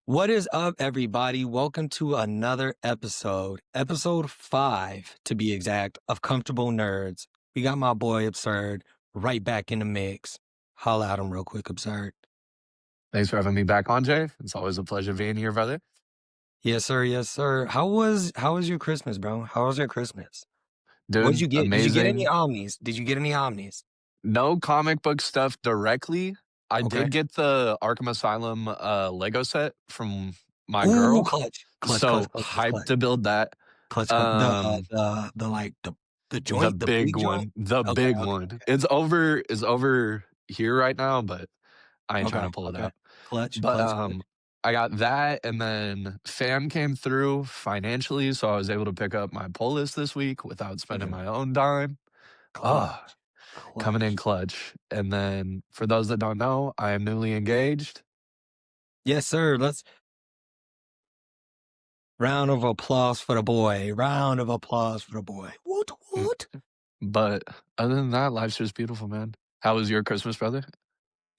What is up, everybody? Welcome to another episode 5 to be exact, of Comfortable Nerds. We got my boy Absurd right back in the mix. Holla at him real quick, Absurd. Thanks for having me back on, Jay. It's always a pleasure being here, brother. Yes, sir. Yes, sir. How was your Christmas, bro? How was your Christmas? What did Dude, you get? Did you get any amazing. omnis? Did you get any omnis? No comic book stuff directly. I Okay. did get the Arkham Asylum Lego set from my Ooh, girl. clutch, clutch, clutch, So clutch, clutch, hyped clutch, to build that. clutch, clutch. Um The the joint, the big big joint. one. The Okay, big okay, one. It's over here right now, but I ain't trying okay, to pull it okay. out. Clutch, But clutch, clutch. I got that, and then fam came through financially, so I was able to pick up my pull list this week without spending Okay. my own dime. Oh, Clutch. coming in Clutch. clutch. And then for those that don't know, I am newly engaged. Yes, sir. Let's round of applause for the boy. Round of applause for the boy. Woot Mm, woot. But other than that, life's just beautiful, man. How was your Christmas, brother?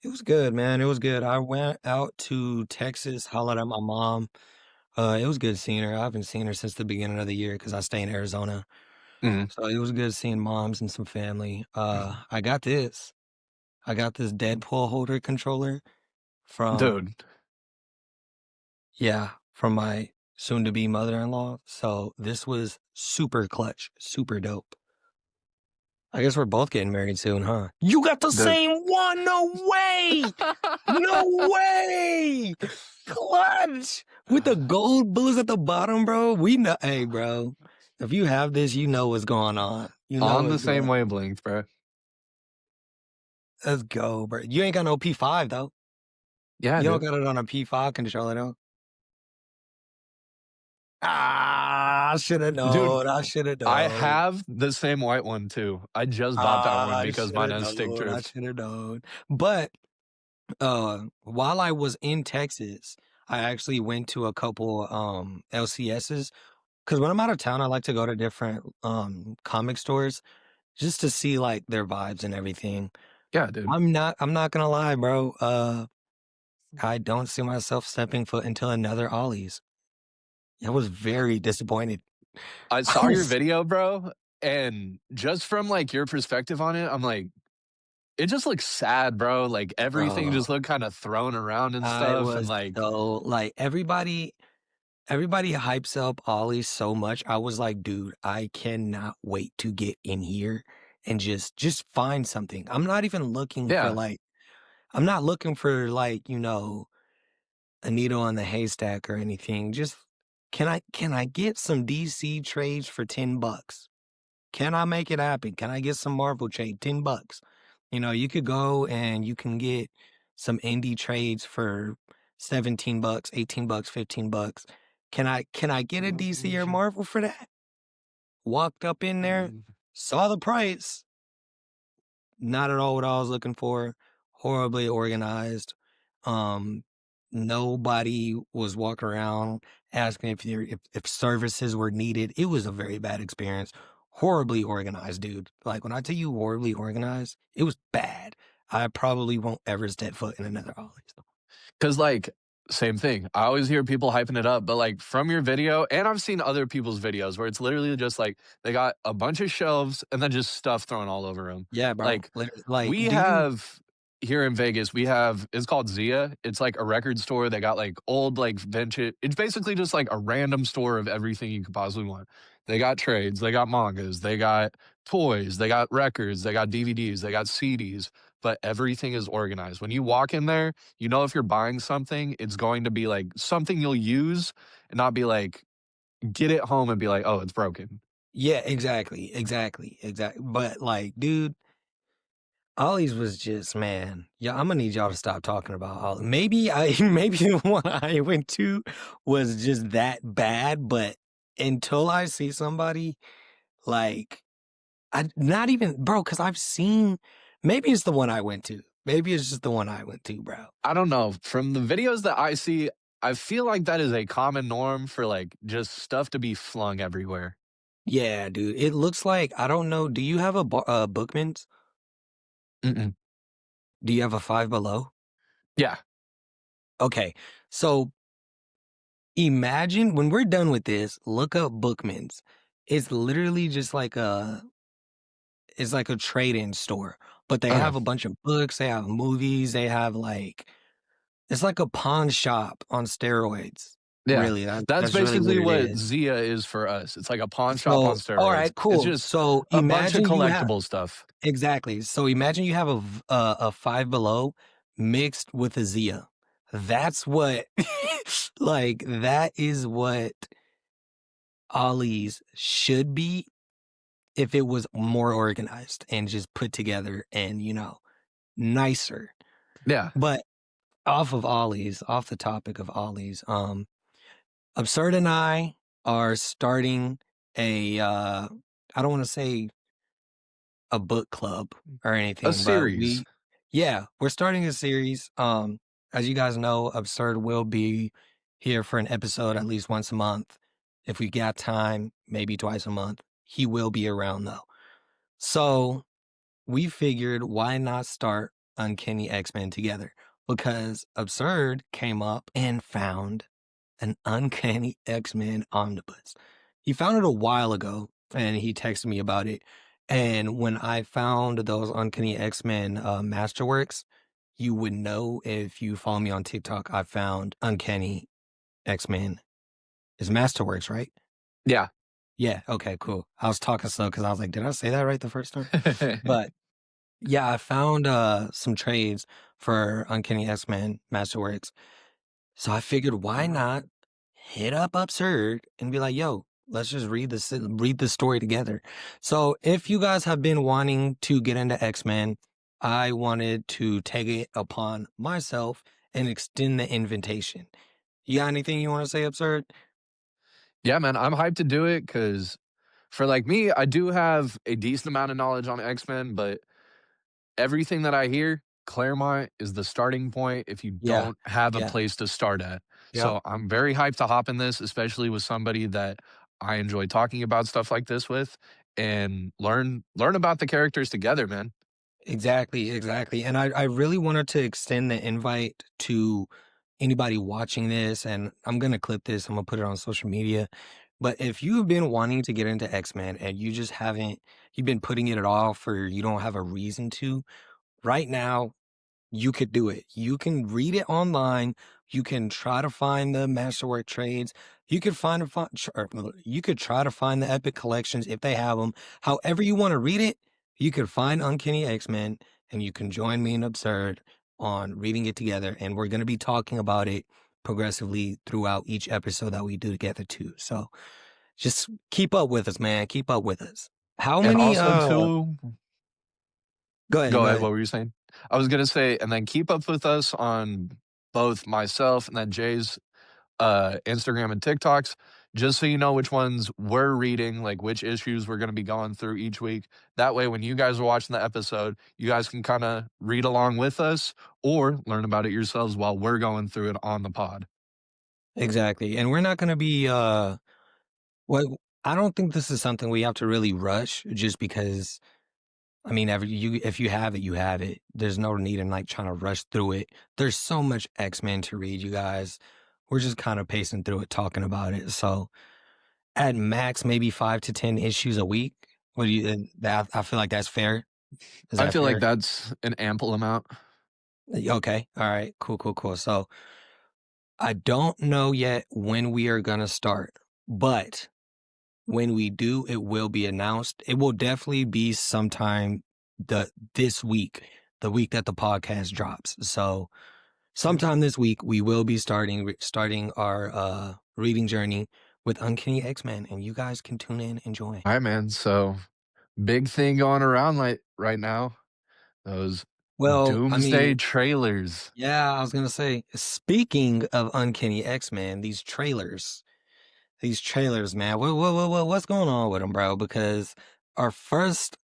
It was good, man. It was good. I went out to Texas, hollered at my mom. It was good seeing her. I haven't seen her since the beginning of the year because I stay in Arizona. Mhm. So it was good seeing moms and some family. I got this. I got this Deadpool holder controller from Dude, from my soon to be mother-in-law. So this was super clutch, super dope. I guess we're both getting married soon, huh? You got the the same one? No way! No way! Clutch! With the gold bullets at the bottom, bro. We know, hey, bro. If you have this, you know what's going on. You know on the what's same going on. wavelength, bro. Let's go, bro. You ain't got no P5, though. Yeah, You don't dude. got it on a P5 controller, though. Ah, I should have Dude, known. I should have I known. have the same white one too. I just bought that one I because should mine have has stick known. I drift. should have known. But while I was in Texas, I actually went to a couple LCSs because when I'm out of town, I like to go to different comic stores just to see like their vibes and everything. Yeah, dude. I'm not gonna lie, bro. I don't see myself stepping foot into another Ollie's. I was very disappointed. I I saw your was video, bro, and just from like your perspective on it, I'm like, it just looks sad, bro. Like everything bro. just looked kind of thrown around and I stuff, and was like, so like everybody hypes up Ollie so much. I was like, dude, I cannot wait to get in here and just find something. yeah, I'm not looking for like, a needle in the haystack or anything. Just can I get some DC trades for $10? Can I make it happen? Can I get some Marvel trade $10? You could go and you can get some indie trades for $17, $18, $15. Can I get a DC or Marvel for that? Walked up in there, saw the price. Not at all what I was looking for. Horribly organized. Um, Nobody was walking around asking if services were needed. It was a very bad experience. Horribly organized, dude. Like when I tell you horribly organized, it was bad. I probably won't ever step foot in another Ollie's. because like same thing. I always hear people hyping it up, but like from your video, and I've seen other people's videos where it's literally just like they got a bunch of shelves and then just stuff thrown all over them. Yeah, bro. Like Like, we do you? have here in Vegas, we have it's called Zia. It's like a record store. They got like old like vintage. It's basically just like a random store of everything you could possibly want. They got trades, they got mangas, they got toys, they got records, they got DVDs, they got CDs, but everything is organized. When you walk in there, you know if you're buying something, it's going to be like something you'll use and not be like get it home and be like, "Oh, it's broken." Yeah, exactly, exactly, exactly. But like, dude, Ollie's was just, man. Yeah, I'm gonna need y'all to stop talking about Ollie. Maybe the one I went to was just that bad, but until I see somebody like, I not even, bro, because I've seen. Maybe it's the one I went to. Maybe it's just the one I went to, bro. I don't know. From the videos that I see, I feel like that is a common norm for like just stuff to be flung everywhere. Yeah, dude. It looks like I don't know. Do you have a Bookman's? Mm-mm. Do you have a Five Below? Yeah. Okay, so Imagine when we're done with this, look up Bookman's. It's literally just like it's like a trade-in store, but they Okay. have a bunch of books, they have movies, they have like it's like a pawn shop on steroids. Yeah. Really, That's that's really what basically it what is. Zia is for us. It's like a pawn shop on So, all steroids. right, It's cool. just So a bunch of imagine you have collectible stuff. exactly. So imagine you have a Five Below mixed with a Zia. That's what like that is what Ollie's should be if it was more organized and just put together and, nicer. Yeah. But off of Ollie's, off the topic of Ollie's, Absurd and I are starting I don't want to say a book club or A anything, but series. yeah, we're starting a series. As you guys know, Absurd will be here for an episode at least once a month. If we got time, maybe twice a month. He will be around though. So we figured why not start Uncanny X-Men together? Because Absurd came up and found an Uncanny X-Men omnibus. He found it a while ago and he texted me about it. And when I found those Uncanny X-Men Masterworks, you would know if you follow me on TikTok. I found Uncanny X-Men is Masterworks, right? Yeah. Yeah. Okay, cool. I was talking slow because I was like, did I say that right the first time? But yeah, I found some trades for Uncanny X-Men Masterworks. So I figured why not hit up Absurd and be like, yo, let's just read the story together. So if you guys have been wanting to get into X-Men, I wanted to take it upon myself and extend the invitation. You got anything you want to say, Absurd? Yeah, man, I'm hyped to do it because for like me, I do have a decent amount of knowledge on X-Men, but everything that I hear, Claremont is the starting point if you Yeah. don't have a Yeah. place to start at. Yep. So I'm very hyped to hop in this, especially with somebody that I enjoy talking about stuff like this with and learn about the characters together, man. Exactly, exactly. And I really wanted to extend the invite to anybody watching this, and I'm gonna clip this, I'm gonna put it on social media. But if you've been wanting to get into X-Men and you just haven't, you've been putting it off or you don't have a reason to, right now you could do it. You can read it online. You can try to find the masterwork trades. You could you could try to find the epic collections if they have them. However you want to read it, you could find Uncanny X-Men and you can join me in Absurd on reading it together. And we're going to be talking about it progressively throughout each episode that we do together too. So just keep up with us, man. Keep up with us. How And many, also too, go ahead, go go ahead, ahead. what were you saying? I was gonna say, and then keep up with us on both myself and then Jay's Instagram and TikToks, just so you know which ones we're reading, like which issues we're going to be going through each week. That way, when you guys are watching the episode, you guys can kind of read along with us or learn about it yourselves while we're going through it on the pod. Exactly. And we're not going to be, well, I don't think this is something we have to really rush just because I mean if you have it, you have it. There's no need in like trying to rush through it. There's so much X-Men to read, you guys. We're just kind of pacing through it, talking about it. So at max, maybe 5 to 10 issues a week. What do you that I feel like that's fair. Is I that feel like fair? that's an ample amount. Okay. All right. Cool, cool, cool. So I don't know yet when we are gonna start, but when we do, it will be announced. It will definitely be sometime this week, the week that the podcast drops. So sometime this week we will be starting our reading journey with Uncanny X-Men, and you guys can tune in and join. All right, man. So, big thing going around like right now, those Well, I doomsday mean, trailers. yeah, I was gonna say, speaking of Uncanny X-Men, these trailers, man, what's going on with them, bro? Because our first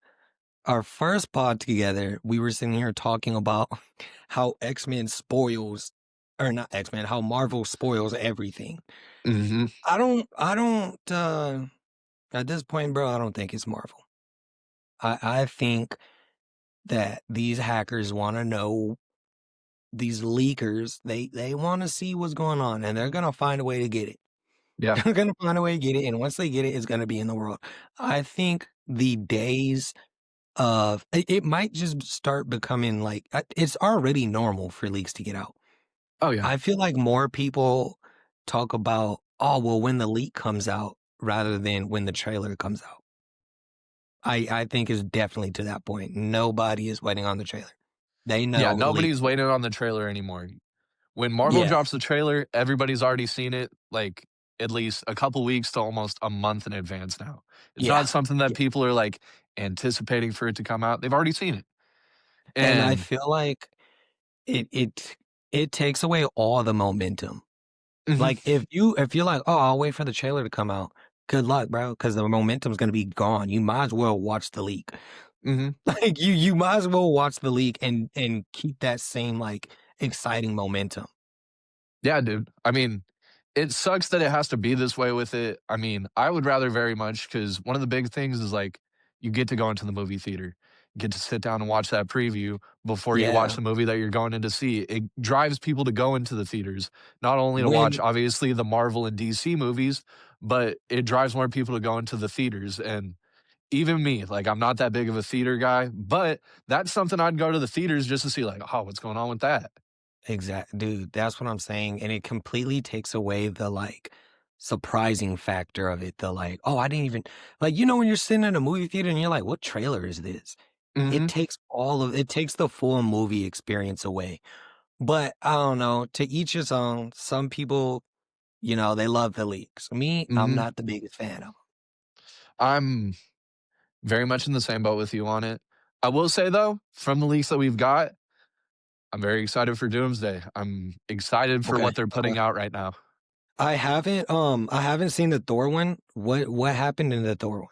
our first pod together, we were sitting here talking about how X-Men spoils, or not X-Men, how Marvel spoils everything. Hmm. At this point, bro, I don't think it's Marvel. I think that these hackers want to know these leakers, they wanna see what's going on, and they're gonna find a way to get it. Yeah. They're gonna find a way to get it, and once they get it, it's gonna be in the world. I think the days of it might just start becoming like it's already normal for leaks to get out. Oh, yeah. I feel like more people talk about, "Oh, well, when the leak comes out," rather than when the trailer comes out. I think it's definitely to that point. Nobody is waiting on the trailer. They Yeah, know the leak. nobody's waiting on the trailer anymore. When Marvel Yeah, drops the trailer, everybody's already seen it, like, at least a couple weeks to almost a month in advance now. It's yeah, not something that yeah, people are, like, anticipating for it to come out. They've already seen it. and I And feel like it takes away all the momentum. mhm, Like, if you're like, "Oh, I'll wait for the trailer to come out," good luck, bro, because the momentum's gonna be gone. You might as well watch the leak. mhm. Like, you might as well watch the leak and keep that same, like, exciting momentum. Yeah, dude. I mean, it sucks that it has to be this way with it. I mean, I would rather very much because one of the big things is like you get to go into the movie theater, get to sit down and watch that preview before you watch Yeah. the movie that you're going in to see. It drives people to go into the theaters, not only to watch When obviously the Marvel and DC movies, but it drives more people to go into the theaters. And even me, like I'm not that big of a theater guy, but that's something I'd go to the theaters just to see, like, oh, what's going on with that? exact dude, that's what I'm saying, and it completely takes away the, like, surprising factor of it, the, like, "Oh, I didn't even" like, when you're sitting in a movie theater and you're like, "What trailer is this?" Hmm. It takes the full movie experience away. But I don't know, to each his own. Some people, they love the leaks. Me, I'm Hmm. not the biggest fan of 'em. I'm very much in the same boat with you on it. I will say though, from the leaks that we've got, I'm very excited for Doomsday. I'm excited for Okay, what they're okay. putting out right now. I haven't seen the Thor one. What happened in the Thor one?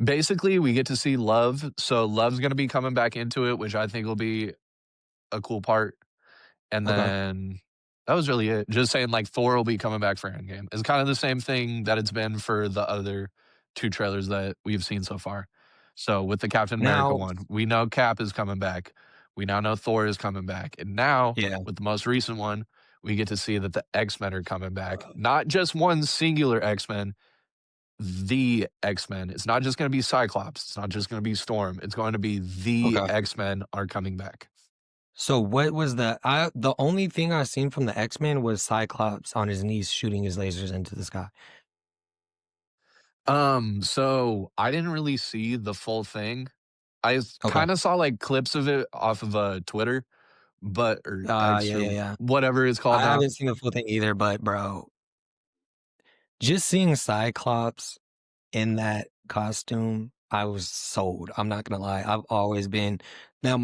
Basically, we get to see Love. So Love's gonna be coming back into it, which I think will be a cool part. And Okay. then that was really it. Just saying like Thor will be coming back for Endgame. It's kind of the same thing that it's been for the other two trailers that we've seen so far. So with the Captain America Now one, we know Cap is coming back. We now know Thor is coming back. And now yeah, with the most recent one, we get to see that the X-Men are coming back. Not just one singular X-Men, the X-Men. It's not just going to be Cyclops. It's not just going to be Storm. It's going to be the okay. X-Men are coming back. So what was the only thing I seen from the X-Men was Cyclops on his knees shooting his lasers into the sky. So I didn't really see the full thing. I Okay. kind of saw like clips of it off of Twitter, but or X Yeah, yeah, or yeah. whatever it's called I now. haven't seen the full thing either, but bro, just seeing Cyclops in that costume, I was sold. I'm not gonna lie. I've always been now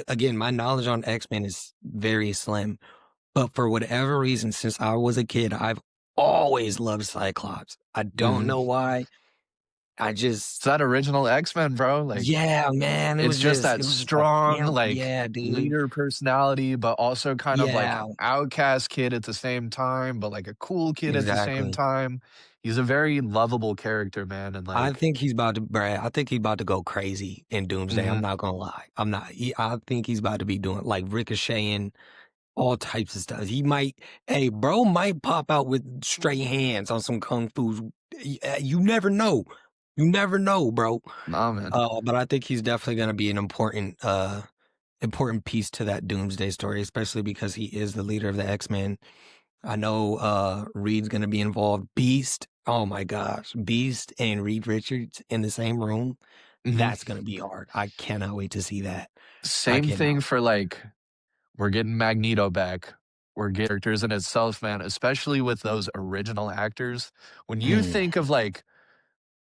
again, my knowledge on X-Men is very slim, but for whatever reason, since I was a kid, I've always loved Cyclops. I don't Mhm. know why. I It's just that original X-Men, bro. Like yeah, man. it's just It that was just like, strong, damn, like yeah, dude. leader personality, but also kind of like Yeah, outcast kid at the same time, but like a cool kid at the same exactly. time. He's a very lovable character, man, and I like think he's about to, Brad. I think he's about to go crazy in Doomsday. I'm mhm. not gonna lie. I'm not. I think he's about to be doing like ricocheting all types of stuff. Hey, bro, might pop out with straight hands on some kung fu. You never know. You never know, bro. Nah, man. But I think he's definitely gonna be an important piece to that Doomsday story, especially because he is the leader of the X-Men. I know Reed's gonna be involved. Beast, oh my gosh, Beast and Reed Richards in the same room. Mhm. That's gonna be hard. I cannot wait to see that. I Same cannot. thing for like we're getting Magneto back. We're getting characters in itself, man, especially with those original actors. When you Mm. think of like,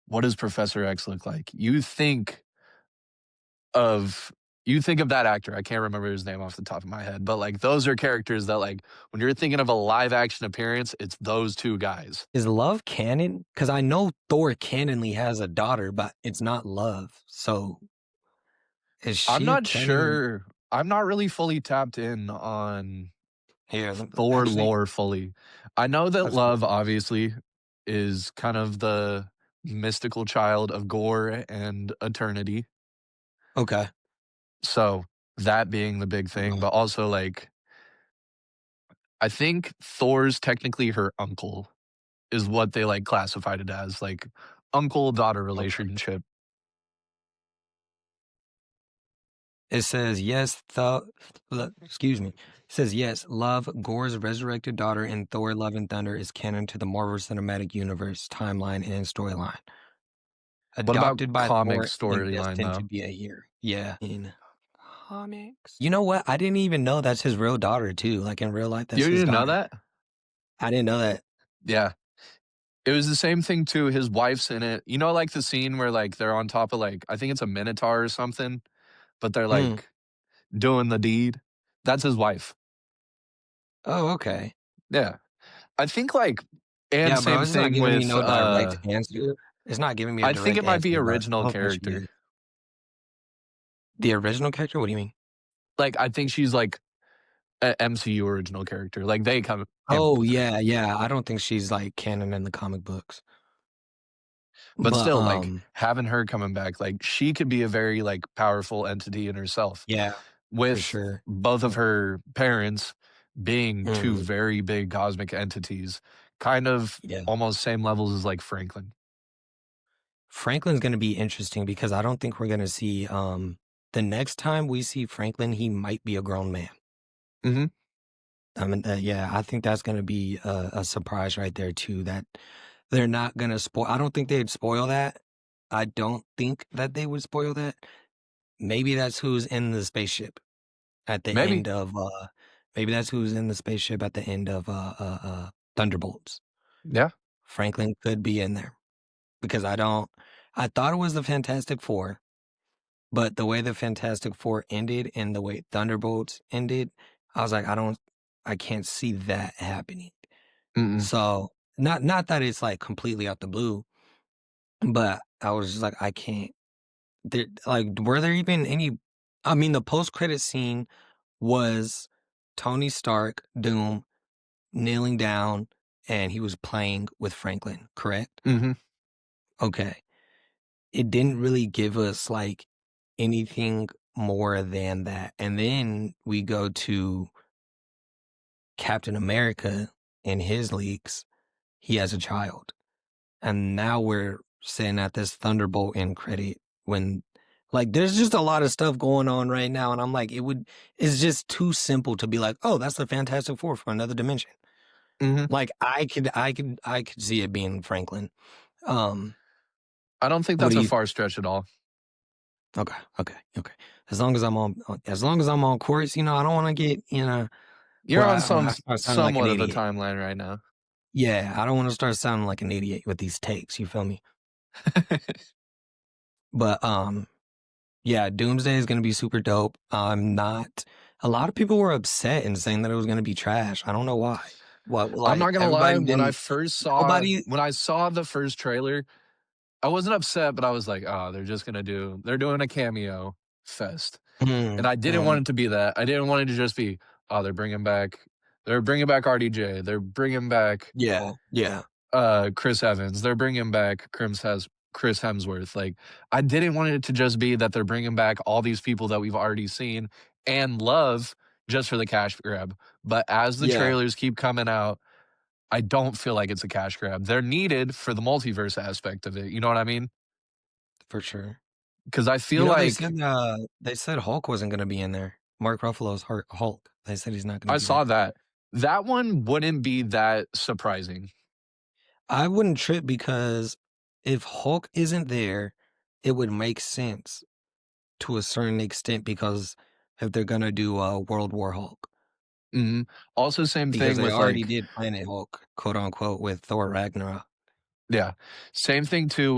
what does Professor X look like? Of you think of that actor. I can't remember his name off the top of my head, but like those are characters that like when you're thinking of a live action appearance, it's those two guys. Is Love canon? Because I know Thor canonly has a daughter, but it's not Love. So is I'm she a not canon? sure. I'm not really fully tapped in on Here, Thor actually, lore fully. I know that that's Love obviously is kind of the mystical child of Gore and Eternity. okay. So that being the big thing, Okay. but also like I think Thor's technically her uncle, is what they, like, classified it as, like, uncle-daughter Okay. relationship. It says, yes, excuse me. It says, yes, Love, Gore's resurrected daughter in Thor Love and Thunder is canon to the Marvel Cinematic Universe timeline and storyline. What about Adopted by comic Thor and storyline, destined to though? be a hero. Yeah. In comics. You know what? I didn't even know that's his real daughter too. Like in real life, You that's his didn't know daughter. that? I didn't know that. Yeah. It was the same thing too, his wife's in it. You know, like, the scene where, like, they're on top of, like I think it's a minotaur or something, but they're, Hmm. like, doing the deed? That's his wife. Oh, okay. Yeah. I think, like and Yeah, bro, same it's not thing giving me with, no direct answer. It's not giving me a I think direct it might be answer, but I original hope that she character. is. The original character? What do you mean? Like, I think she's, like, a MCU original character, like, they came up Oh, with her. yeah, yeah. I don't think she's like canon in the comic books. But But still, like, having her coming back, like, she could be a very, like, powerful entity in herself, yeah, for with sure. both of her parents being 2 Mhm. very big cosmic entities, kind of Yeah. almost same levels as, like, Franklin. Franklin's gonna be interesting because I don't think we're gonna see, the next time we see Franklin, he might be a grown man. Mhm. I mean, yeah, I think that's gonna be a surprise right there too, that they're not gonna spoil I don't think they'd spoil that. I don't think that they would spoil that. Maybe that's who's in the spaceship at the Maybe. end of, maybe that's who's in the spaceship at the end of, Thunderbolts. Yeah. Franklin could be in there because I thought it was the Fantastic Four, but the way the Fantastic Four ended and the way Thunderbolts ended, I was like, I can't see that happening. Mm-mm. So, not that it's, like, completely out the blue, but I was just like, I can't were there even any I mean, the post-credit scene was Tony Stark, Doom, kneeling down, and he was playing with Franklin, correct? Mhm. Okay. It didn't really give us, like, anything more than that, and then we go to Captain America and his leaks. He has a child, and now we're sitting at this Thunderbolt end credit when like, there's just a lot of stuff going on right now, and I'm like, it's just too simple to be like, "Oh, that's the Fantastic Four from another dimension." Mhm. Like, I could see it being Franklin. Um, I don't think what that's do a you far stretch at all. Okay, okay, okay. As long as I'm on course, I don't wanna get, You're where on I some start sounding like an somewhat of a idiot. timeline right now. Yeah, I don't wanna start sounding like an idiot with these takes, you feel me? But, yeah, Doomsday is gonna be super dope. I'm not a lot of people were upset and saying that it was gonna be trash. I don't know why. What I'm like, not gonna lie, everybody didn't nobody when I saw the first trailer, I wasn't upset, but I was like, "Oh, they're doing a cameo fest." And Mm, I didn't want mm, it to be that. I didn't want it to just be, "Oh, they're bringing back RDJ, they're bringing back, yeah, yeah, Chris Evans, they're bringing back Chris Hemsworth." Like, I didn't want it to just be that they're bringing back all these people that we've already seen and love just for the cash grab. But as the yeah, trailers keep coming out, I don't feel like it's a cash grab. They're needed for the multiverse aspect of it, you know what I mean? for sure. Because I feel like They said Hulk wasn't gonna be in there. Mark Ruffalo's Hulk. They said he's not gonna I be there. saw that. That one wouldn't be that surprising. I wouldn't trip because if Hulk isn't there, it would make sense to a certain extent because if they're gonna do a World War Hulk. Mhm. Also, same Because thing they with, already like did Planet Hulk, quote unquote, with Thor Ragnarok. yeah. Same thing too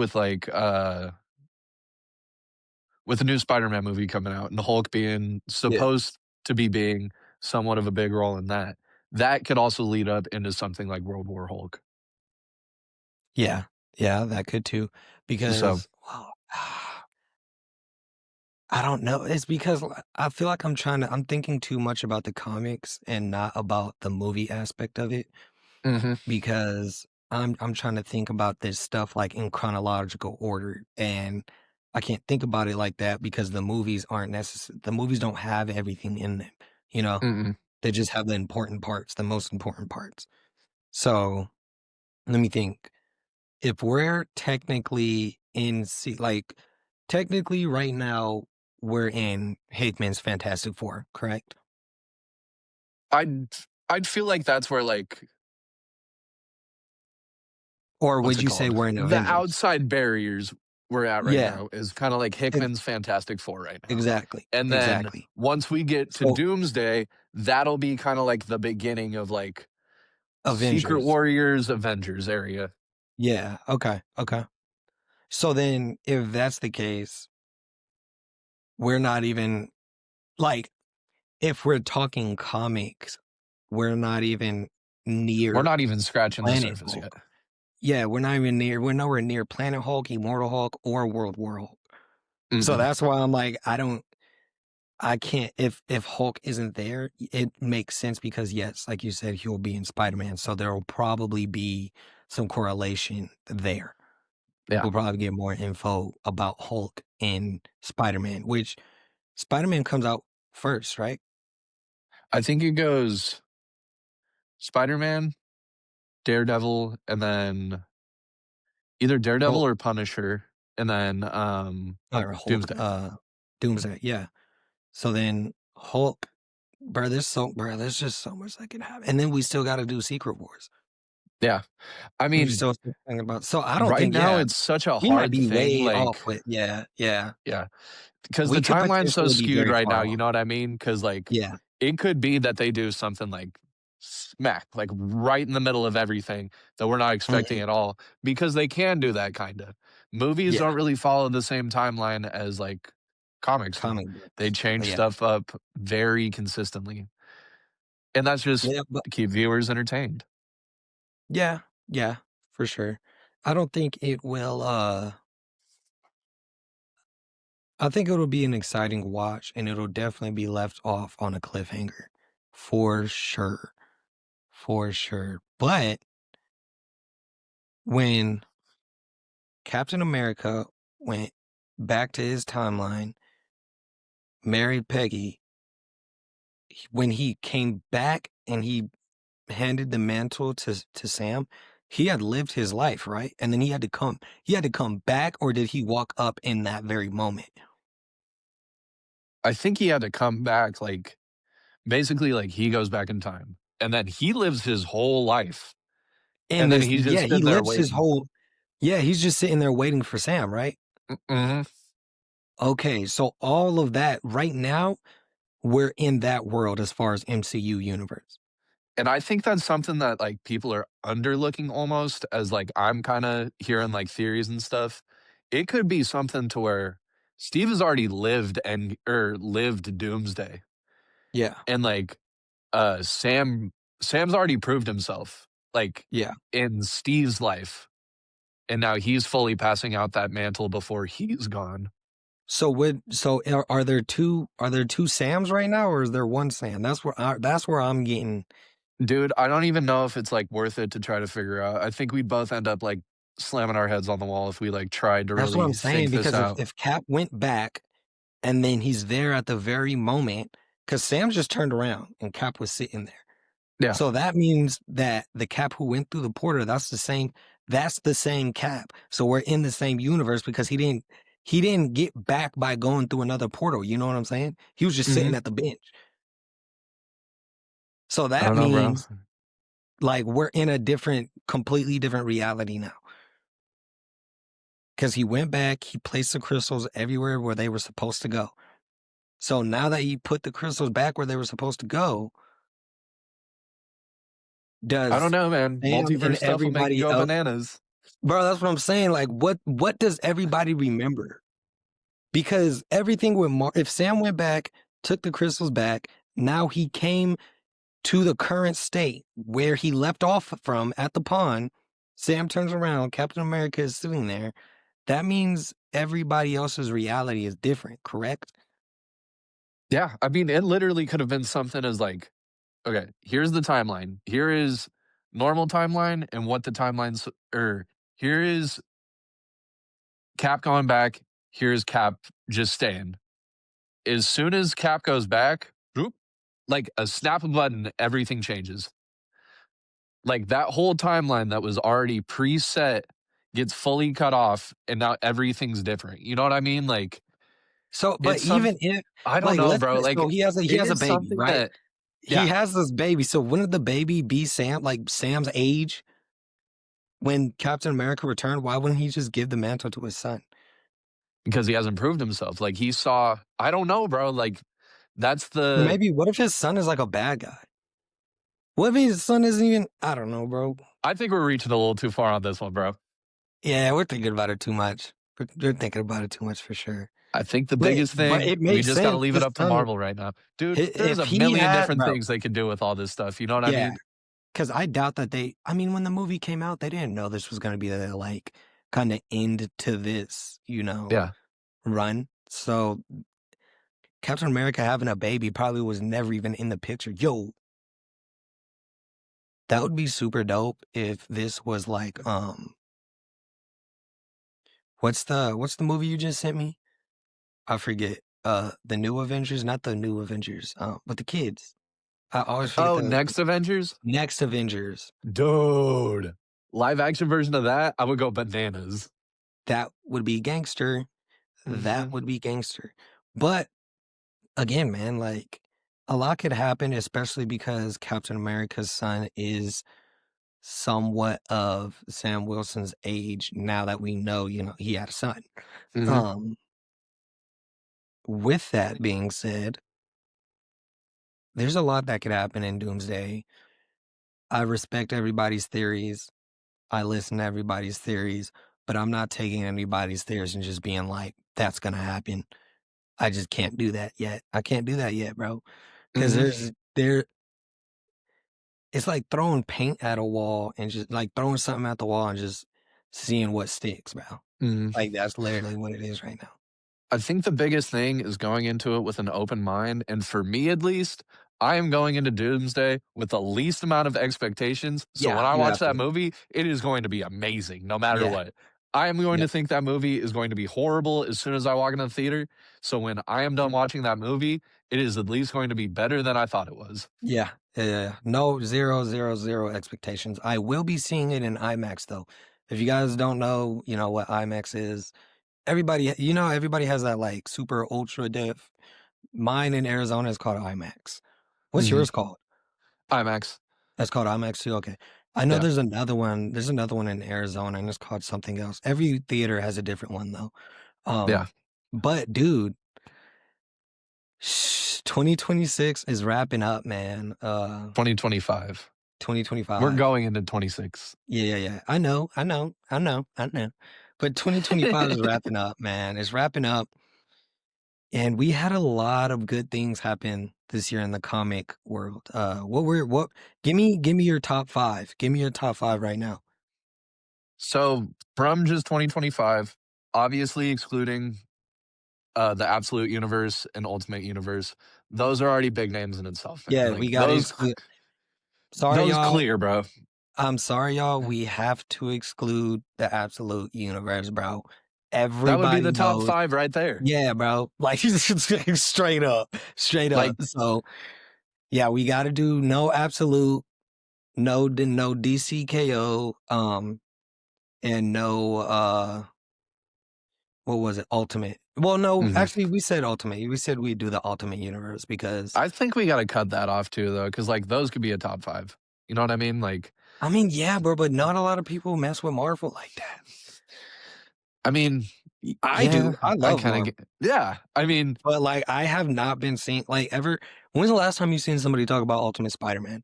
with the new Spider-Man movie coming out and the Hulk being Yeah. supposed to be being somewhat of a big role in that. That could also lead up into something like World War Hulk. Yeah. Yeah, that could too. So Because, well, I don't know. It's because I feel like I'm thinking too much about the comics and not about the movie aspect of it. mhm, Because I'm trying to think about this stuff like in chronological order, and I can't think about it like that because the movies don't have everything in them, you know? mm-mm. They just have the important parts, the most important parts. So let me think. If we're technically in like technically right now we're in Hickman's Fantastic Four, correct? I'd I'd feel like that's where, like, Or what's would it you say called? we're in The Avengers? outside barriers we're at right Yeah, now is kinda like ex Hickman's Fantastic Four right now. exactly, And then exactly. once we get to So Doomsday, that'll be kinda like the beginning of, like, Secret Avengers. Warriors, Avengers area. Yeah, okay, okay. So then if that's the case, we're not even like if we're talking comics, we're not even We're near not even scratching the Planet surface yet. Hulk. Yeah, we're nowhere near Planet Hulk, Immortal Hulk, or World War Hulk. So Mm-mm. that's why I'm like, I can't if Hulk isn't there, it makes sense because yes, like you said, he'll be in Spider-Man, so there will probably be some correlation there. Yeah. We'll probably get more info about Hulk in Spider-Man, which Spider-Man comes out first, right? I think it goes Spider-Man, Daredevil, and then either Daredevil Hulk or Punisher, and then, or Hulk, Doomsday. Doomsday, yeah. So then Hulk, bro, there's just so much that can happen. And then we still gotta do Secret Wars. Yeah. I We're mean, still thinking about so I don't right think now yeah, it's such a we might hard be thing, way off, like, but yeah, yeah. yeah, because the We could timeline's so potentially be skewed very right now, far you off. know what I mean? Because like, Yeah. it could be that they do something, like, smack, like, right in the middle of everything that we're not expecting Mhm. at all, because they can do that kinda. Movies Yeah. don't really follow the same timeline as, like, comics do. Comic They books. change Yeah. stuff up very consistently, and that's just Yeah, but to keep viewers entertained. yeah, yeah, for sure. I don't think it will, I think it'll be an exciting watch, and it'll definitely be left off on a cliffhanger. For sure. For sure. But when Captain America went back to his timeline, married Peggy, when he came back and he handed the mantle to Sam, he had lived his life, right? And then he had to come back, or did he walk up in that very moment? I think he had to come back, like, basically, like, he goes back in time, and then he lives his whole life, In and then this he's yeah, just he sitting there lives his waiting. whole yeah, he's just sitting there waiting for Sam, right? Mhm. Okay, so all of that right now, we're in that world as far as MCU universe. And I think that's something that, like, people are underlooking almost as, like, I'm kinda hearing, like, theories and stuff. It could be something to where Steve has already lived and or lived Doomsday, Yeah, and, like, Sam's already proved himself, like, yeah. in Steve's life, and now he's fully passing out that mantle before he's gone. Are there 2 Sams right now, or is there 1 Sam? That's where I'm getting Dude, I don't even know if it's, like, worth it to try to figure out. I think we'd both end up, like, slamming our heads on the wall if we, like, tried to that's what really I'm saying, think this because out. if Cap went back and then he's there at the very moment, because Sam just turned around and Cap was sitting there. Yeah. So that means that the Cap who went through the portal, that's the same Cap. So we're in the same universe because he didn't get back by going through another portal, you know what I'm saying? He was just Mhm. sitting at the bench. So I that don't know, bro. means like we're in a completely different reality now. Because he went back, he placed the crystals everywhere where they were supposed to go. So now that he put the crystals back where they were supposed to go, I don't does know, man. Sam and Multiverse stuff will make you everybody go else, bananas. bro, that's what I'm saying. Like, what does everybody remember? Because everything with if Sam went back, took the crystals back, now he came to the current state where he left off from at the pond. Sam turns around, Captain America is sitting there. That means everybody else's reality is different, correct? Yeah, I mean, it literally could have been something as like, okay, here's the timeline. Here is normal timeline and what the timelines or here is Cap going back. Here's Cap just staying. As soon as Cap goes back, whoop, like a snap of a button, everything changes. Like that whole timeline that was already preset gets fully cut off, and now everything's different. You know what I mean? Like So, but it's some even if, I don't like, know, let's bro. say, so Like he it has a is baby, something right? that He yeah, has this baby. So wouldn't the baby be Sam, like Sam's age when Captain America returned? Why wouldn't he just give the mantle to his son? because he hasn't proved himself. Like he saw, I don't know, bro. Like that's Or the maybe what if his son is like a bad guy? What if his son isn't even? I don't know, bro. I think we're reaching a little too far on this one, bro. Yeah, we're thinking about it too much. We're thinking about it too much for sure. I think the biggest But thing, it we makes just got to sense. leave it His up to son, Marvel right now. Dude, there's if a he million had, different bro, things they could do with all this stuff. You know what I yeah, mean? because I doubt that they. I mean, when the movie came out, they didn't know this was going to be the like kind of end to this, Yeah. run. So Captain America having a baby probably was never even in the picture. Yo, that would be super dope if this was like what's the movie you just sent me? I forget. The new Avengers, not the new Avengers. But the kids. I always forget Oh, the next Avengers? next Avengers. Dude. Live action version of that, I would go bananas. That would be gangster. That Mhm. would be gangster. But again, man, like a lot could happen, especially because Captain America's son is somewhat of Sam Wilson's age now that we know, he had a son. Mhm. Um, with that being said, there's a lot that could happen in Doomsday. I respect everybody's theories. I listen to everybody's theories, but I'm not taking anybody's theories and just being like, that's gonna happen. I just can't do that yet. I can't do that yet, bro. Because Mhm. it's like throwing paint at a wall and just like throwing something at the wall and just seeing what sticks, bro. Mhm. Like that's literally what it is right now. I think the biggest thing is going into it with an open mind, and for me at least, I am going into Doomsday with the least amount of expectations, so Yeah, when I you watch have that to. movie, it is going to be amazing no matter Yeah, what. I am going yeah, to think that movie is going to be horrible as soon as I walk into the theater, so when I am done watching that movie, it is at least going to be better than I thought it was. yeah, yeah, yeah, yeah. No, zero, zero, zero expectations. I will be seeing it in IMAX though. If you guys don't know, what IMAX is. Everybody has that like super ultra def. Mine in Arizona is called IMAX. What's Mhm. yours called? IMAX. That's called IMAX too. Okay. I know Yeah. there's another one. There's another one in Arizona, and it's called something else. Every theater has a different one though. Yeah. But dude, 2026 is wrapping up, man. 2025. We're 2025. going into 26. Yeah, yeah, yeah. I know. But 2025 is wrapping up, man. It's wrapping up. And we had a lot of good things happen this year in the comic world. Give me your top 5. Give me your top 5 right now. So, from just 2025, obviously excluding the Absolute Universe and Ultimate Universe, those are already big names in itself, man. Yeah, we Like got to exclude. Sorry, those y'all. clear, bro. I'm sorry, y'all. We have to exclude the absolute universe, bro. That would be Everybody the top knows. 5 right there. Yeah, bro. Like straight up, straight Like up. So yeah, we got to do no absolute, no DCKO, and no what was it? Ultimate. Well, no, mhm. actually, we said ultimate. We said we'd do the ultimate universe because I think we got to cut that off too, though, because like those could be a top 5. You know what I mean? Like, I mean, yeah, bro, but not a lot of people mess with Marvel like that. I mean, I yeah, do. I I love kind of Marvel. get, yeah. I mean, But, like, I have not been seeing like, ever when's the last time you seen somebody talk about Ultimate Spider-Man?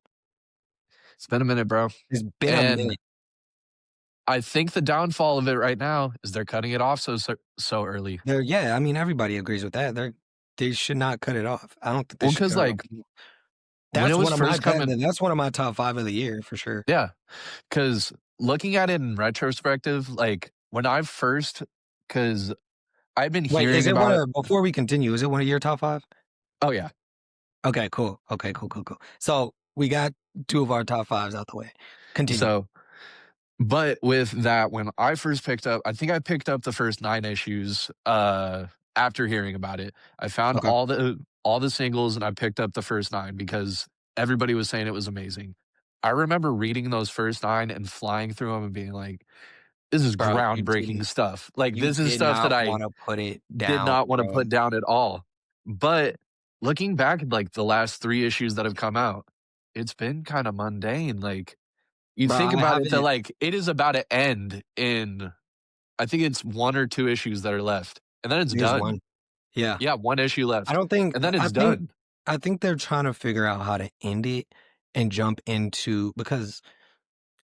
it's been a minute, bro. It's been a And minute. I think the downfall of it right now is they're cutting it off so early. Yeah, I mean, everybody agrees with that. They should not cut it off. I don't think they Well, should because cut it off. like when it was first coming, That's one of my top 5 of the year for sure. yeah, because looking at it in retrospective, like when I first, because I've been Wait, is hearing it one about it. of before we continue, is it one of your top 5? Oh yeah. Okay, cool. Okay, cool, cool, cool. So, we got 2 of our top 5s out the way. Continue. So, but with that, when I first picked up, I think I picked up the first 9 issues after hearing about it. I found Okay. all the singles and I picked up the first 9 because everybody was saying it was amazing. I remember reading those first 9 and flying through them and being like, "This is Bro, groundbreaking stuff." Like, you this is did stuff that not I wanna put it did down, not wanna bro. put down at all. But looking back at, like, the last 3 issues that have come out, it's been kinda mundane, like, you Bro, think I about it that, haven't like, it is about to end in I think it's 1 or 2 issues that are left, and then it's there's done. one. Yeah. Yeah, 1 issue I left, don't think and then I it's think done. I think they're trying to figure out how to end it and jump into because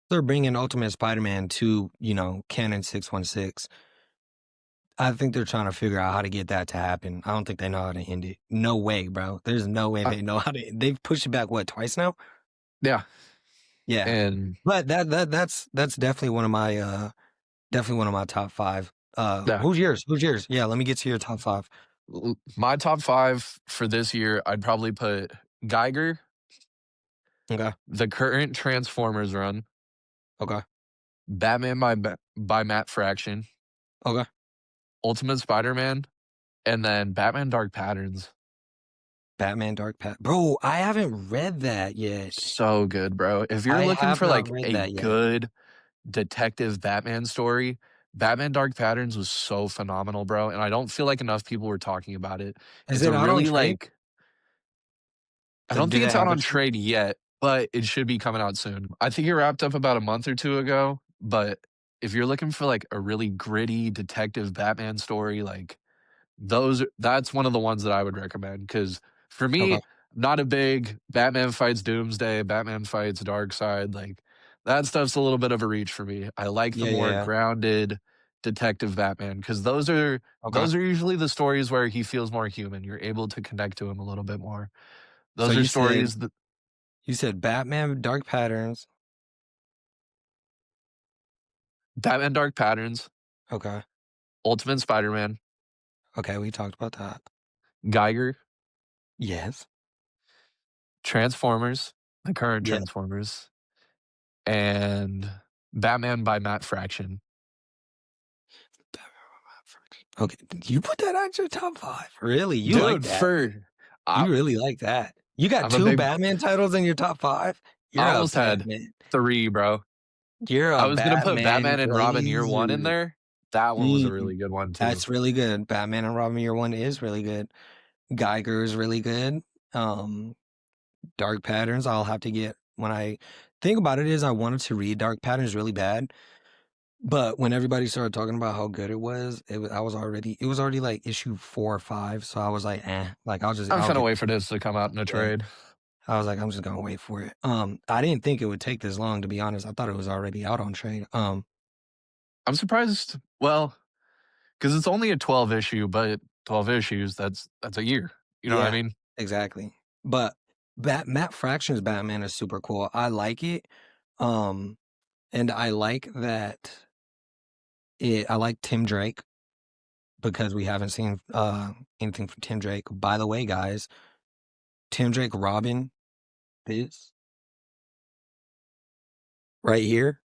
they're bringing Ultimate Spider-Man to, Canon 616. I think they're trying to figure out how to get that to happen. I don't think they know how to end it. No way, bro. There's no way Uh, they know how to they've pushed it back, what, twice now? yeah, Yeah. and But that's definitely one of my top 5. yeah. Who's yours? Who's yours? Yeah, let me get to your top 5. My top 5 for this year, I'd probably put Geiger, Okay. the current Transformers run, Okay. Batman by Matt Fraction, Okay. Ultimate Spider-Man, and then Batman Dark Patterns. Batman Dark Pat. Bro, I haven't read that yet. So good, bro. If you're I looking have for, not like, read a that yet. good detective Batman story, Batman Dark Patterns was so phenomenal, bro, and I don't feel like enough people were talking about it. Is It's it a out on really, trade? like I don't Do think they it's out have a on trade? trade yet, but it should be coming out soon. I think it wrapped up about a month or 2 ago, but if you're looking for, like, a really gritty detective Batman story, like, that's one of the ones that I would recommend. Because for Okay. me, not a big Batman fights Doomsday, Batman fights Darkseid, like, that stuff's a little bit of a reach for me. I like the Yeah, yeah, more yeah. grounded detective Batman because Okay. those are usually the stories where he feels more human. You're able to connect to him a little bit more. So Those are you said stories that you said Batman Dark Patterns. Batman Dark Patterns, Okay. Ultimate Spider-Man, Okay, we talked about that. Geiger, Yes. Transformers, the current Yeah. Transformers, and Batman by Matt Fraction. Okay. You put that on your top 5. Really? You like Dude, that? I You really like that. You got I'm a 2 big Batman titles in your top 5? I You're a almost had Batman. 3, bro. You're I a was gonna put Batman Batman and Robin Year One in blazer. there. That one was a Mm, really good one too. that's really good. Batman and Robin Year One is really good. Geiger is really good. Um, Dark Patterns, I'll have to get when I think about it is I wanted to read Dark Patterns really bad, but when everybody started talking about how good it was already like issue 4 or 5, so I was like, like I'm I'll gonna get wait for this to come out in a yeah. trade. I was like, I'm just gonna wait for it. I didn't think it would take this long to be honest. I thought it was already out on trade. I'm surprised well, because it's only a 12 issue, but 12 issues, that's a year. You know what I Yeah, mean? exactly. But Matt Fraction's Batman is super cool. I like it. Um, and I like that I like Tim Drake because we haven't seen anything from Tim Drake. By the way, guys, Tim Drake Robin, this right here,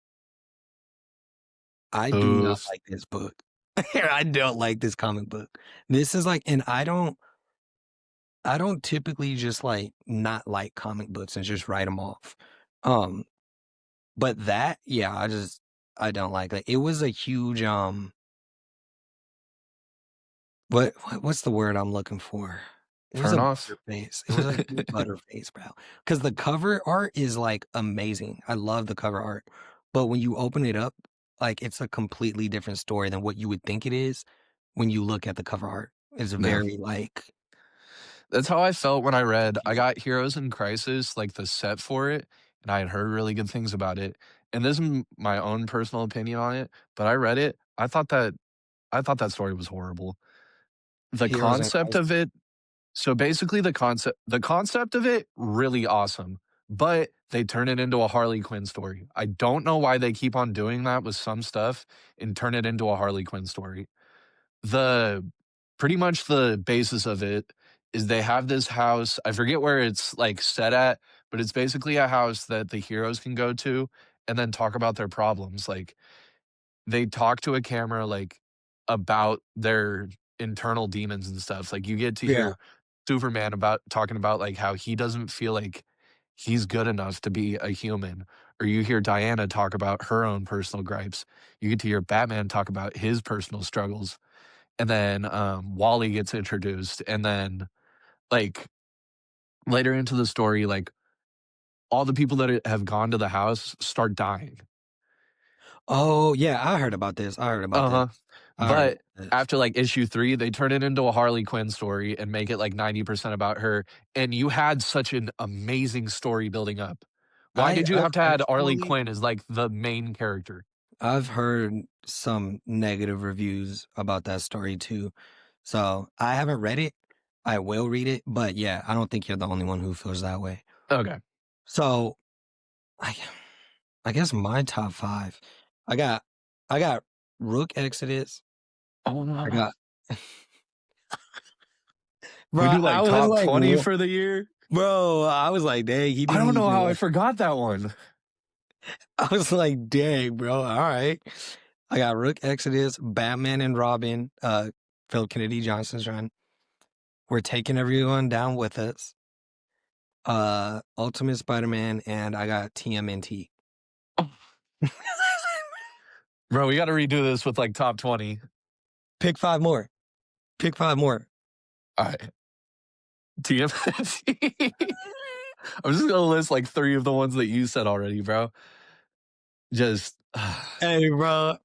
I do not Booth. like this book. I don't like this comic book. This is like, and I don't typically just like not like comic books and just write them off. Um, but that, yeah, I don't like it. It was a huge what's the word I'm looking for? It was Turn a off. butterface. It was a huge butterface, bro. Because the cover art is like amazing. I love the cover art, but when you open it up, like it's a completely different story than what you would think it is when you look at the cover art. It's Yeah. very like That's how I felt when I got Heroes in Crisis, like the set for it, and I had heard really good things about it. And this is my own personal opinion on it, but I read it. I thought that story was horrible. The Heroes in concept Christ. of it so basically the concept of it really awesome, but they turn it into a Harley Quinn story. I don't know why they keep on doing that with some stuff and turn it into a Harley Quinn story. The pretty much the basis of it is they have this house. I forget where it's like set at, but it's basically a house that the heroes can go to and then talk about their problems. Like they talk to a camera like about their internal demons and stuff. Like, you get to Yeah. hear Superman about talking about, like, how he doesn't feel like he's good enough to be a human, or you hear Diana talk about her own personal gripes. You get to hear Batman talk about his personal struggles, and then, Wally gets introduced, and then, like, later into the story, like, all the people that have gone to the house start dying. Oh, yeah, I heard about this. I heard about this. Uh-huh. I heard But about this. after, like, issue 3, they turn it into a Harley Quinn story and make it, like, 90% about her, and you had such an amazing story building up. Why I did you have to add Harley actually Quinn as, like, the main character? I've heard some negative reviews about that story too. So I haven't read it. I will read it, but yeah, I don't think you're the only one who feels that way. Okay. So I I guess my top five. I got I got Rook Exodus. Oh, I no. got We bro, do, I like, was top like, 20 for the year? bro, I was like, dang, he I didn't don't know even how I like forgot that one. I was like, dang, bro, all right. I got Rook Exodus, Batman and Robin, Phil Kennedy Johnson's run. We're taking everyone down with us. Ultimate Spider-Man, and I got TMNT. Bro, we gotta redo this with, like, top 20. Pick five more. Pick five more. Alright. TMNT. I'm just gonna list, like, 3 of the ones that you said already, bro. Just Hey, bro.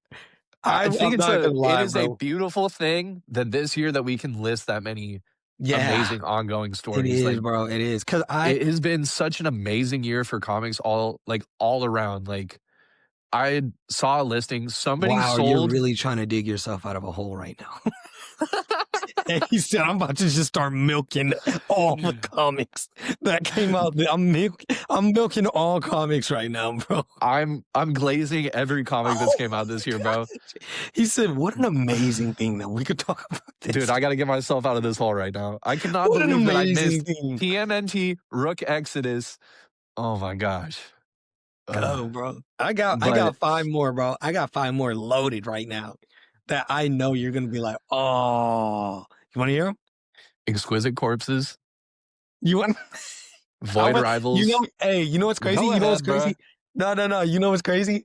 I I'm think not gonna it lie, is a bro. beautiful thing that this year that we can list that many Yeah, amazing ongoing it stories. is, Like, bro. It is. Cause it has been such an amazing year for comics all around. Like, I saw a listing, somebody wow, you're sold really trying to dig yourself out of a hole right now. And he said, I'm about to just start milking all the comics that came out. I'm milking all comics right now, bro. I'm glazing every comic that's Oh came out this my year, God. bro. He said, what an amazing thing that we could talk about Dude, this. I gotta get myself out of this hole right now. I cannot What an believe that I amazing missed thing. TMNT, Rook Exodus. Oh my gosh. Ugh. Go, bro. I But got five more, bro. I got five more loaded right now that I know you're gonna be like, oh, you want to hear them? Exquisite Corpses, You want? Void You know, Rivals. hey, you know what's crazy? Go You know what's ahead, bruh. crazy? No, no, no. You know what's crazy?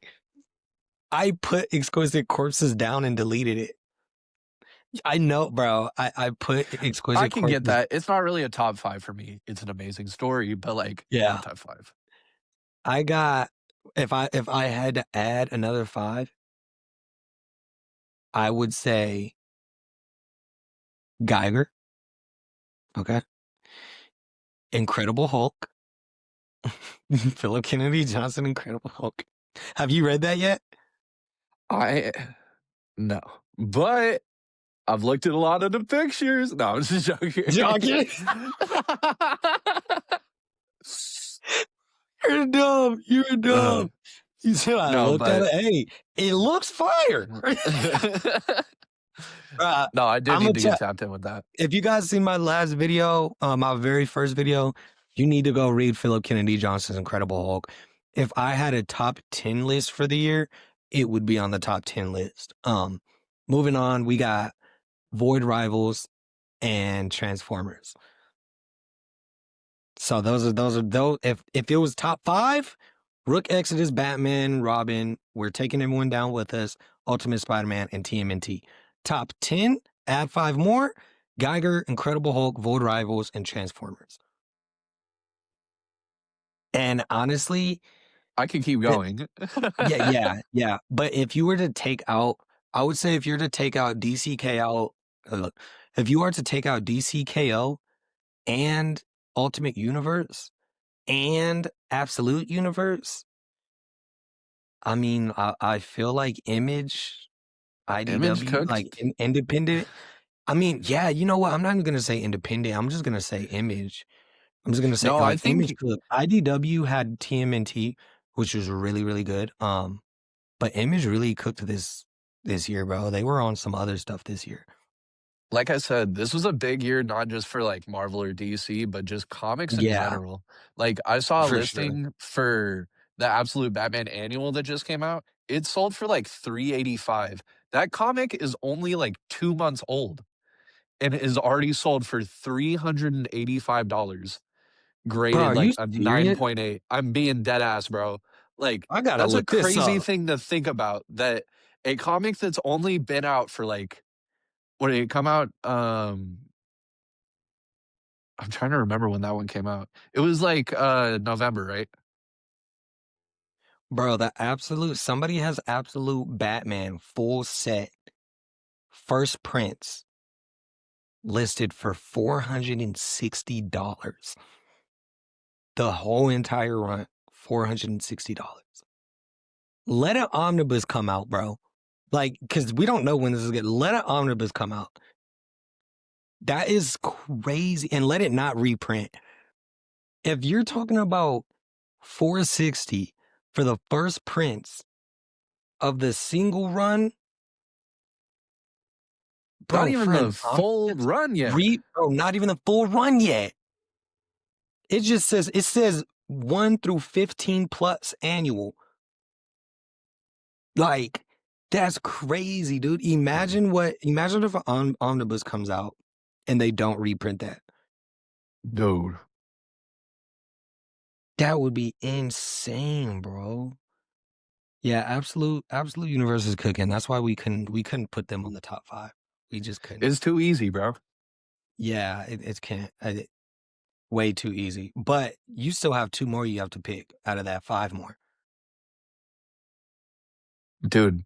I put Exquisite Corpses down and deleted it. I know, bro. I put I Exquisite can get Corpses. that. It's not really a top 5 for me. It's an amazing story, but, like, Yeah, not top 5. I got. If I had to add another five, I would say Geiger. Okay, Incredible Hulk. Philip Kennedy Johnson, Incredible Hulk. Have you read that yet? I no. But I've looked at a lot of the pictures. No, I'm just joking. Joking? You're dumb. You're Uh, dumb. You said I no, looked at but it. Hey, it looks fire. no, I did I'm need gonna to tell. get tapped in with that. If you guys see my last video, my very first video, you need to go read Philip Kennedy Johnson's Incredible Hulk. If I had a top 10 list for the year, it would be on the top 10 list. Moving on, we got Void Rivals and Transformers. So those are those. If it was top five, Rook Exodus, Batman, Robin, we're taking everyone down with us, Ultimate Spider-Man, and TMNT. Top 10, add five more, Geiger, Incredible Hulk, Void Rivals, and Transformers. And honestly, I can keep it, going. yeah. But if you were to take out, I would say if you're to take out DCKO, if you are to take out DCKO and Ultimate Universe and Absolute Universe, I mean, I feel like Image, Image IDW, cooked. like independent. I mean, yeah, you know what? I'm not even gonna say independent. I'm just gonna say Image. I'm just gonna say No, I like Image. think Cooked. IDW had TMNT, which was really really good. But Image really cooked this year, bro. They were on some other stuff this year. like I said, this was a big year, not just for, like, Marvel or DC, but just comics in Yeah, general. Like, I saw a for sure. listing for the Absolute Batman Annual that just came out. It sold for, like, $385. That comic is only, like, 2 months old. and it is already sold for $385, Bro, graded are like you a serious? 9.8. I'm being dead ass, bro. Like, I gotta that's a look this crazy up. thing to think about, that a comic that's only been out for like, what did it come out? I'm trying to remember when that one came out. It was like November, right? Bro, somebody has Absolute Batman full set first prints listed for $460. The whole entire run, $460. Let an omnibus come out, bro. Like, because we don't know when this is going to let an omnibus come out. That is crazy. And let it not reprint. If you're talking about 460 for the first prints of the single run, Not bro, even for the an full omnibus, run yet. bro, not even the full run yet. It says 1 through 15 plus annual. Like, that's crazy, dude. Imagine if an omnibus comes out and they don't reprint that. Dude. That would be insane, bro. Yeah, Absolute Universe is cooking. That's why we couldn't put them on the top 5. We just couldn't. It's too easy, bro. Yeah, it can't. Way too easy. But you still have 2 more you have to pick out of that 5 more. Dude,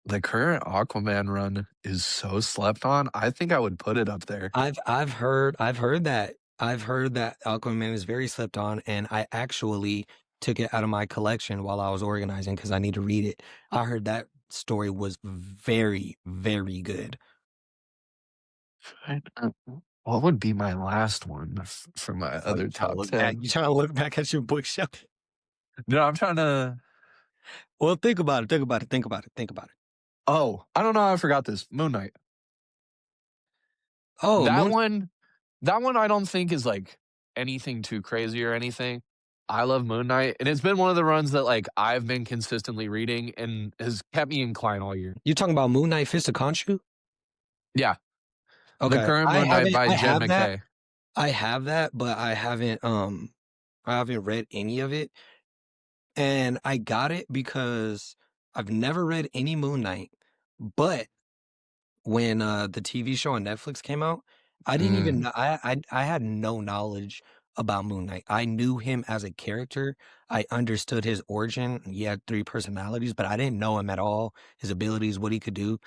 the current Aquaman run is so slept on. I think I would put it up there. I've heard that Aquaman is very slept on, and I actually took it out of my collection while I was organizing because I need to read it. I heard that story was very, very good. What would be my last one for my Oh, other top 10? You trying to look back at your bookshelf? No, I'm trying to. Well, think about it. Think about it. Think about it. Think about it. Oh, I don't know. I forgot this. Moon Knight. Oh, That Moon. one, that one I don't think is like anything too crazy or anything. I love Moon Knight, and it's been one of the runs that like I've been consistently reading and has kept me inclined all year. You talking about Moon Knight Fist of Khonshu? Yeah, the Okay, current I Moon Knight haven't. by I Jed have that. McKay. I have that, but I haven't read any of it. And I got it because I've never read any Moon Knight, but when the TV show on Netflix came out, I didn't even Mm, know I had no knowledge about Moon Knight. I knew him as a character. I understood his origin. He had 3 personalities, but I didn't know him at all, his abilities, what he could do.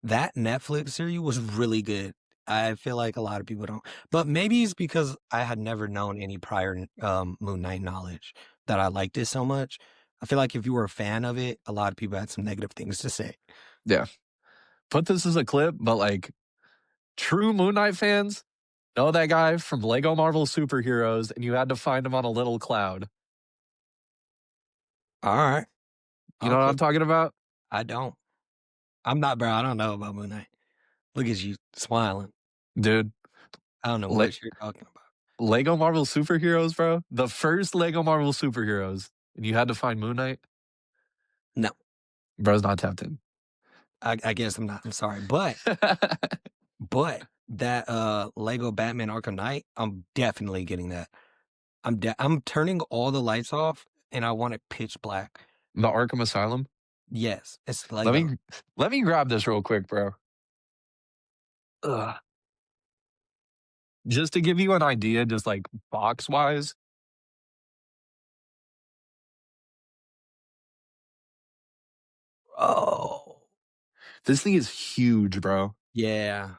That Netflix series was really good. I feel like a lot of people don't. But maybe it's because I had never known any prior Moon Knight knowledge that I liked it so much. I feel like if you were a fan of it, a lot of people had some negative things to say. yeah, put this as a clip, but like true Moon Knight fans know that guy from Lego Marvel Superheroes, and you had to find him on a little cloud. All right. You know what Okay. I'm talking about? I don't. I'm not, bro. I don't know about Moon Knight. Look at you smiling. Dude, I don't know Le- what you're talking about. Lego Marvel Superheroes, bro. The first Lego Marvel Superheroes, and you had to find Moon Knight. No, Bro's not tapped in. I guess I'm not. I'm sorry. But that Lego Batman Arkham Knight, I'm definitely getting that. I'm turning all the lights off and I want it pitch black. The Arkham Asylum. Yes, it's Let Lego. me let me grab this real quick, bro. Ugh. Just to give you an idea, just like box wise, Oh, this thing is huge, bro. yeah.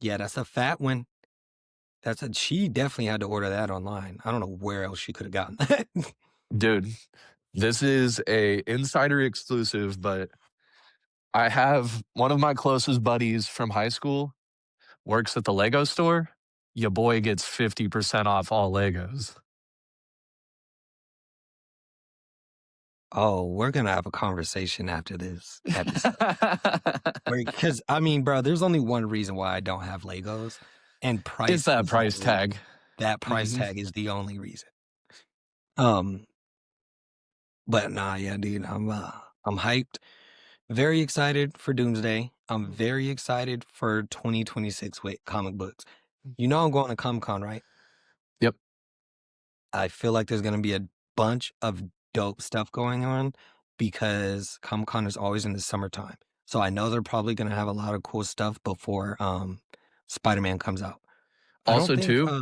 Yeah, that's a fat one. She definitely had to order that online. I don't know where else she could have gotten that. Dude, this is a insider exclusive, but I have one of my closest buddies from high school works at the Lego store. Your boy gets 50% off all Legos. Oh, we're gonna have a conversation after this episode. Because I mean, bro, there's only one reason why I don't have Legos, and It's price that is the price only reason. tag. That price Mhm. tag is the only reason. Um, but nah, yeah, dude, I'm hyped. Very excited for Doomsday. I'm very excited for 2026 with comic books. You know I'm going to Comic-Con, right? Yep. I feel like there's gonna be a bunch of dope stuff going on because Comic-Con is always in the summertime. So I know they're probably gonna have a lot of cool stuff before Spider-Man comes out. I don't Also, think too,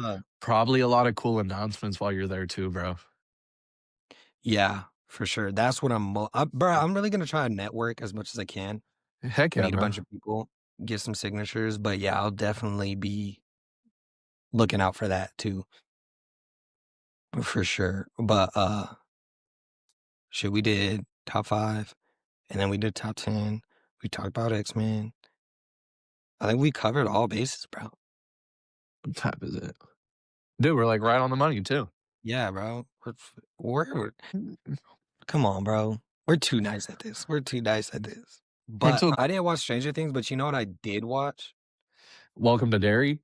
probably a lot of cool announcements while you're there too, bro. yeah, for sure. That's what bro, I'm really gonna try to network as much as I can, Heck yeah, meet a bro. bunch of people, get some signatures, but yeah, I'll definitely be looking out for that too, for sure. But shit, we did top 5, and then we did top 10. We talked about X-Men. I think we covered all bases, bro. What time is it? Dude, we're like right on the money too. Yeah, bro. We're come on, bro. We're too nice at this. We're too nice at this. But So, I didn't watch Stranger Things, but you know what I did watch? welcome to Derry.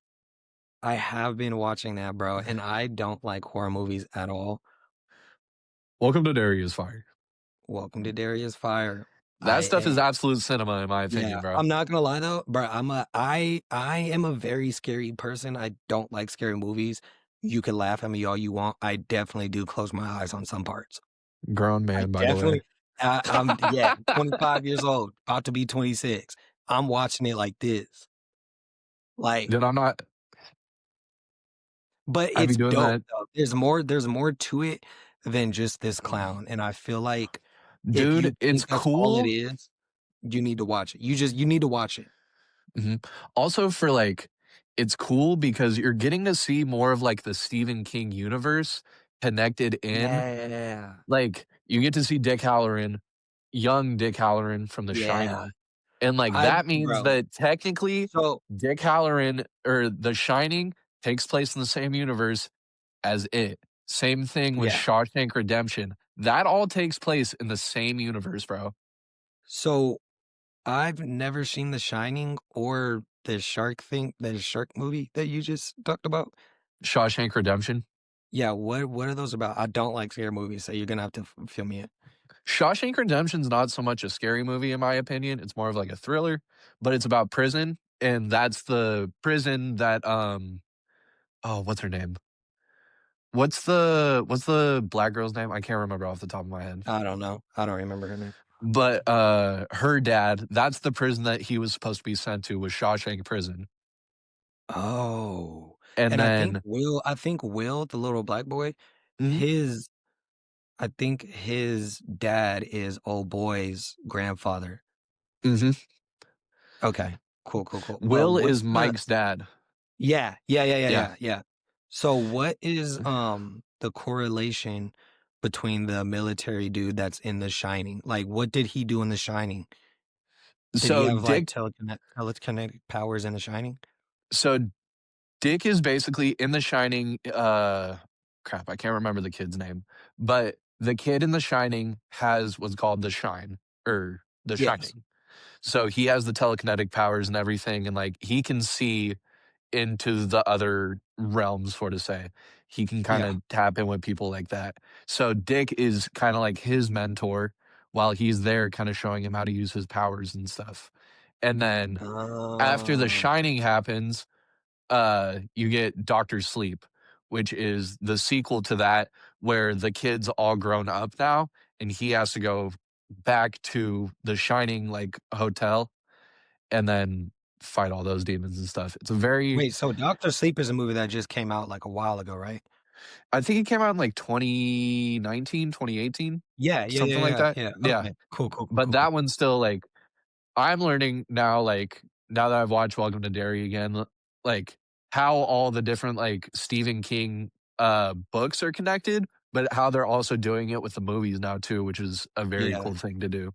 I have been watching that, bro, and I don't like horror movies at all. Welcome to Derry is fire. Welcome to Darius Fire. That stuff is absolute cinema, in my Yeah, opinion, bro. I'm not gonna lie though, bro. I am a very scary person. I don't like scary movies. You can laugh at me all you want. I definitely do close my eyes on some parts. Grown I man, by the way. definitely yeah, 25 years old, about to be 26. I'm watching it like this. Like, Dude, I'm not. but I be it's doing dope that, though. There's more to it than just this clown. And I feel like if you dude. It's think that's all it cool. is, you need to watch it. You need to watch it. Mhm. Also, for like, it's cool because you're getting to see more of like the Stephen King universe connected in. Yeah. Like, you get to see Dick Halloran, young Dick Halloran from The Yeah. Shining. And like that means Bro. that technically So Dick Halloran or The Shining takes place in the same universe as it. Same thing with yeah. Shawshank Redemption. That all takes place in the same universe, bro. So I've never seen The Shining or the shark movie that you just talked about. Shawshank Redemption. Yeah, what are those about? I don't like scary movies, so you're gonna have to fill me in. Shawshank Redemption's not so much a scary movie in my opinion. It's more of like a thriller, but it's about prison, and that's the prison that oh, what's her name? What's the black girl's name? I can't remember off the top of my head. I don't know. I don't remember her name. But her dad, that's the prison that he was supposed to be sent to, was Shawshank Prison. Oh, And and then I think Will, the little black boy, mhm, his I think his dad is old boy's grandfather. mhm. Okay. Cool, cool, cool. But Will what's is the Mike's dad. Yeah, yeah, yeah, yeah, Yeah. yeah, yeah. So what is the correlation between the military dude that's in The Shining? Like what did he do in The Shining? Did he So have like Dick telekinetic powers in The Shining? so Dick is basically in The Shining, crap, I can't remember the kid's name, but the kid in The Shining has what's called the Shine, or The Yes. Shining. So he has the telekinetic powers and everything, and, like, he can see into the other realms, for to say. He can Yeah. kinda tap in with people like that. So Dick is kinda like his mentor while he's there kinda showing him how to use his powers and stuff. And then after The Oh. Shining happens, you get Doctor Sleep, which is the sequel to that, where the kid's all grown up now, and he has to go back to the Shining, like, hotel and then fight all those demons and stuff. It's a very Wait, so Doctor Sleep is a movie that just came out like a while ago, right? I think it came out in, like, 2019, 2018, Yeah, yeah, yeah, something like yeah, that. yeah. Yeah, Okay. Cool, cool, cool, but cool, cool. that one's still, like, I'm learning now, like, now that I've watched Welcome to Derry again, like, how all the different, like, Stephen King, books are connected, but how they're also doing it with the movies now too, which is a very Yeah. cool thing to do.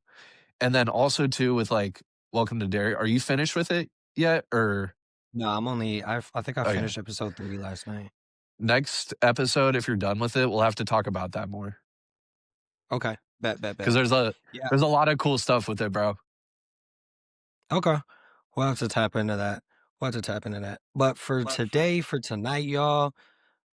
And then also too with, like, Welcome to Derry, are you finished with it yet? Or No, I think I okay. finished episode 3 last night. Next episode, if you're done with it, we'll have to talk about that more Okay. Bet, bet, because bet. Yeah. there's a lot of cool stuff with it, bro. Okay. We'll have to tap into that. We'll have to tap into that. But for tonight, y'all,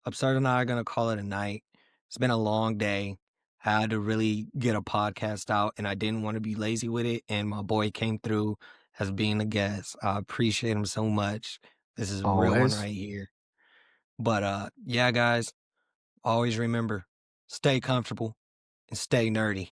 Upstart and I are gonna call it a night. It's been a long day. had to really get a podcast out, and I didn't want to be lazy with it. And my boy came through as being a guest. I appreciate him so much. This is a real one Always. right here. But yeah, guys, always remember, stay comfortable and stay nerdy.